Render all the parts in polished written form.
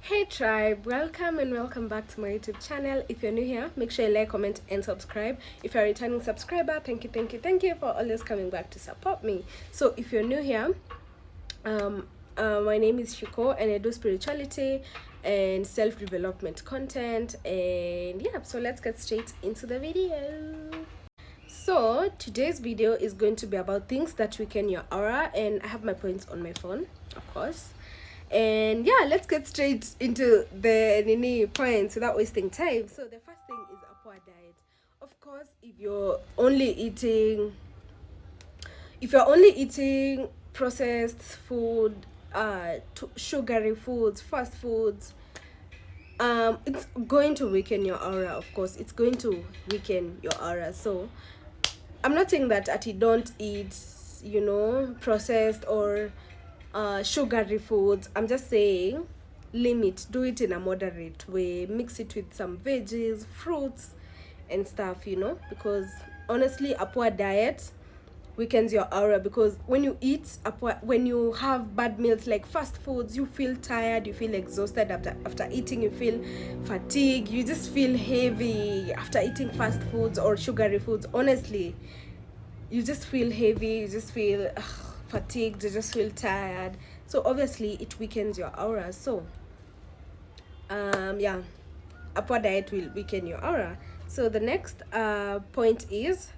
Hey tribe, welcome and welcome back to my YouTube channel. If you're new here, make sure you like, comment and subscribe. If you're a returning subscriber, thank you for always coming back to support me. So if you're new here, my name is Shiko and I do spirituality and self-development content, and yeah, so let's get straight into the video. So today's video is going to be about things that weaken your aura, and I have my points on my phone, of course. And yeah, let's get straight into the nini points without wasting time. So the first thing is a poor diet. Of course, if you're only eating processed food, sugary foods, fast foods, it's going to weaken your aura. Of course, it's going to weaken your aura. So I'm not saying that you don't eat, processed or sugary foods. I'm just saying limit, do it in a moderate way, mix it with some veggies, fruits and stuff, because honestly a poor diet weakens your aura, because when you have bad meals like fast foods, you feel tired, you feel exhausted after eating, you feel fatigued, you just feel heavy after eating fast foods or sugary foods. Honestly, you just feel heavy, you just feel fatigued, you just feel tired. So obviously it weakens your aura. So yeah, a poor diet will weaken your aura. So the next point is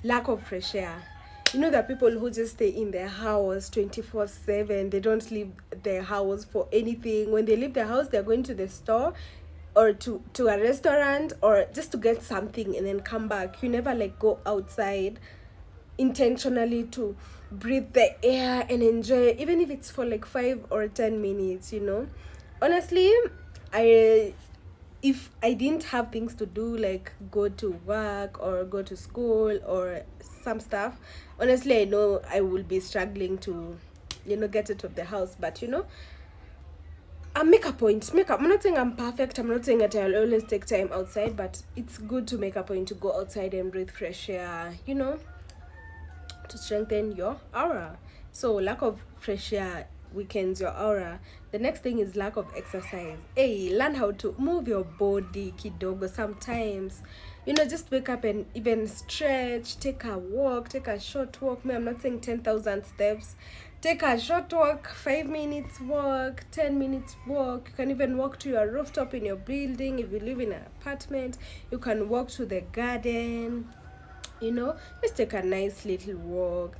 lack of fresh air. There are people who just stay in their house 24/7. They don't leave their house for anything. When they leave their house, they're going to the store or to a restaurant or just to get something and then come back. You never go outside intentionally to breathe the air and enjoy it, even if it's for 5 or 10 minutes. Honestly, if I didn't have things to do, like go to work or go to school or some stuff, honestly I know I will be struggling to get out of the house. But I make a point. I'm not saying I'm perfect. I'm not saying that I'll always take time outside, but it's good to make a point to go outside and breathe fresh air, to strengthen your aura. So lack of fresh air weakens your aura. The next thing is lack of exercise. Hey, learn how to move your body kidogo sometimes. Just wake up and even stretch, take a walk, take a short walk. I'm not saying 10,000 steps. Take a short walk, 5 minutes walk, 10 minutes walk. You can even walk to your rooftop in your building. If you live in an apartment, you can walk to the garden. Just take a nice little walk,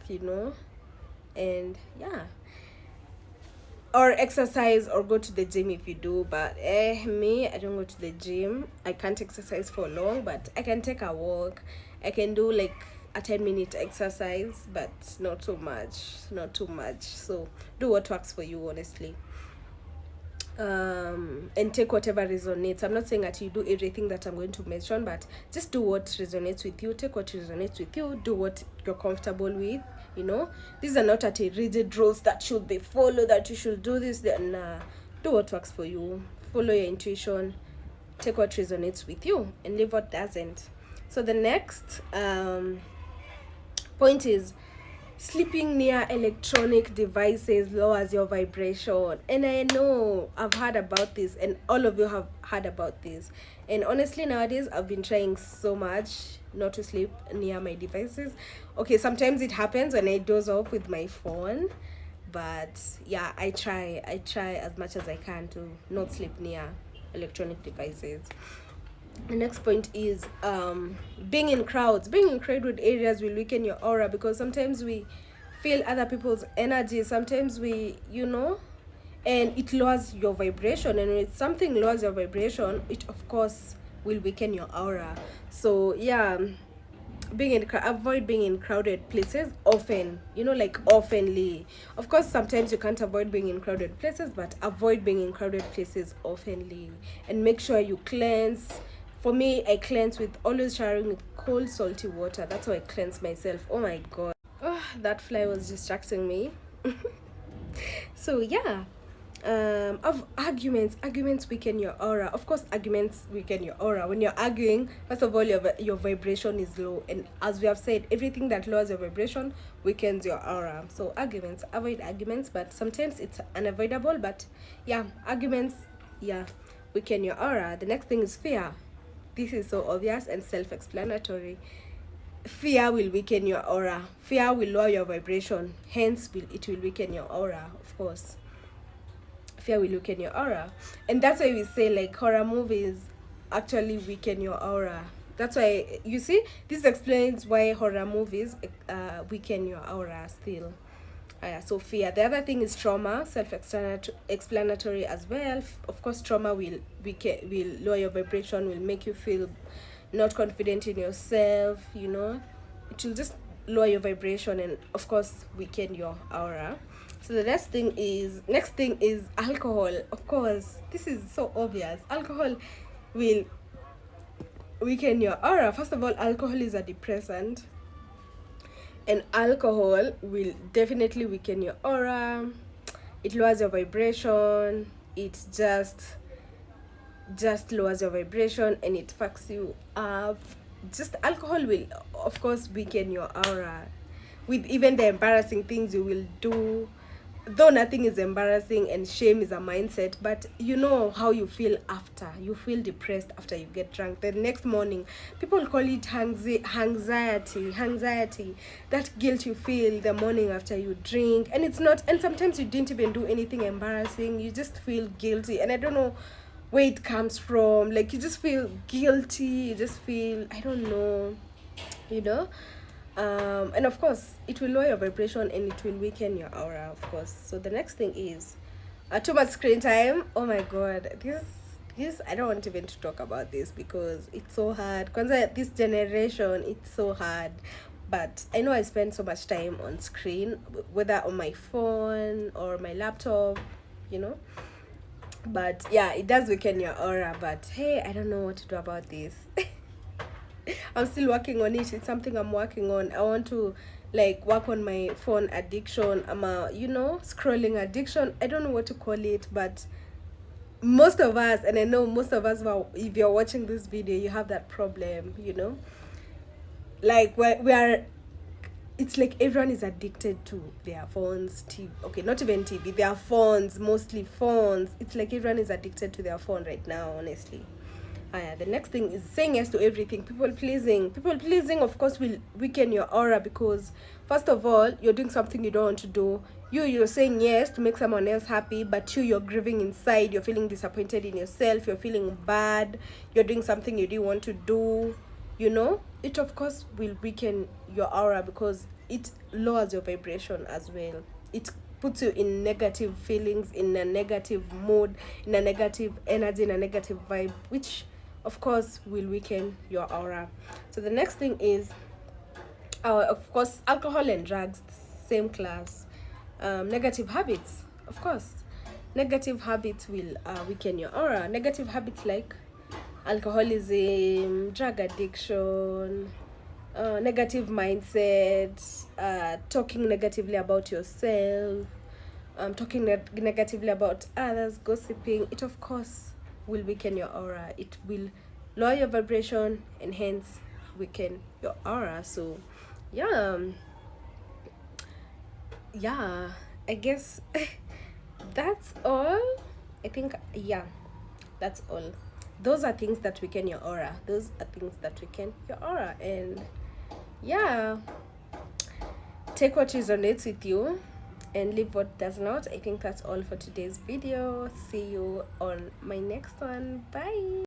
and yeah, or exercise or go to the gym if you do. But me, I don't go to the gym. I can't exercise for long, but I can take a walk. I can do a 10-minute exercise, but not too much. So do what works for you, honestly. And take whatever resonates. I'm not saying that you do everything that I'm going to mention, but just do what resonates with you. Take what resonates with you. Do what you're comfortable with. These are not rigid rules that should be followed, that you should do this. Nah, do what works for you. Follow your intuition. Take what resonates with you and leave what doesn't. So the next point is sleeping near electronic devices lowers your vibration. And I know I've heard about this, and all of you have heard about this. And honestly, nowadays I've been trying so much not to sleep near my devices. Okay, sometimes it happens when I doze off with my phone, but yeah, I try as much as I can to not sleep near electronic devices. The next point is being in crowds. Being in crowded areas will weaken your aura, because sometimes we feel other people's energy. Sometimes and it lowers your vibration. And when something lowers your vibration, it of course will weaken your aura. So yeah, avoid being in crowded places often, oftenly. Of course, sometimes you can't avoid being in crowded places, but avoid being in crowded places oftenly. And make sure you cleanse. For me, I cleanse with always showering with cold salty water. That's how I cleanse myself. Oh my god, that fly was distracting me. So yeah, of arguments weaken your aura. Of course, arguments weaken your aura. When you're arguing, first of all, your vibration is low, and as we have said, everything that lowers your vibration weakens your aura. So avoid arguments, but sometimes it's unavoidable. But yeah, arguments yeah, weaken your aura. The next thing is fear. This is so obvious and self-explanatory. Fear will weaken your aura. Fear will lower your vibration, hence it will weaken your aura, of course. Fear will weaken your aura, and that's why we say like horror movies actually weaken your aura. That's why, you see, this explains why horror movies weaken your aura still. So fear. The other thing is trauma, self-explanatory as well. Of course, trauma will lower your vibration, will make you feel not confident in yourself. You know, it will just lower your vibration and of course weaken your aura. So the next thing is alcohol. Of course, this is so obvious. Alcohol will weaken your aura. First of all, alcohol is a depressant, and alcohol will definitely weaken your aura. It lowers your vibration. It just lowers your vibration and it fucks you up. Just alcohol will of course weaken your aura, with even the embarrassing things you will do, though nothing is embarrassing and shame is a mindset, but you know how you feel after. You feel depressed after you get drunk. The next morning, people call it anxiety, that guilt you feel the morning after you drink. And it's not, and sometimes you didn't even do anything embarrassing, you just feel guilty, and I don't know where it comes from. Like, you just feel guilty, you just feel, I don't know, you know. And of course it will lower your vibration and it will weaken your aura, of course. So the next thing is too much screen time. Oh my god, this I don't want even to talk about this because it's so hard. Kwanza, this generation, it's so hard. But I know I spend so much time on screen, whether on my phone or my laptop, you know. But yeah, it does weaken your aura. But hey, I don't know what to do about this. I'm still working on it. It's something I'm working on. I want to like work on my phone addiction. I'm a, you know, scrolling addiction. I don't know what to call it, but most of us, and I know most of us, if you're watching this video, you have that problem, you know. Like we are, it's like everyone is addicted to their phones, TV. Okay, not even TV, their phones, mostly phones. It's like everyone is addicted to their phone right now, honestly. The next thing is saying yes to everything. People pleasing, of course, will weaken your aura because first of all, you're doing something you don't want to do. You're saying yes to make someone else happy, but you're grieving inside. You're feeling disappointed in yourself. You're feeling bad. You're doing something you didn't want to do. You know, it of course will weaken your aura because it lowers your vibration as well. It puts you in negative feelings, in a negative mood, in a negative energy, in a negative vibe, which of course will weaken your aura. So the next thing is of course alcohol and drugs, same class. Negative habits, of course, negative habits will weaken your aura. Negative habits like alcoholism, drug addiction, negative mindset, talking negatively about yourself, talking negatively about others, gossiping. It of course will weaken your aura. It will lower your vibration and hence weaken your aura. So yeah, I guess that's all. I think, yeah, that's all. Those are things that weaken your aura. And yeah, take what resonates with you and leave what does not. I think that's all for today's video. See you on my next one. Bye.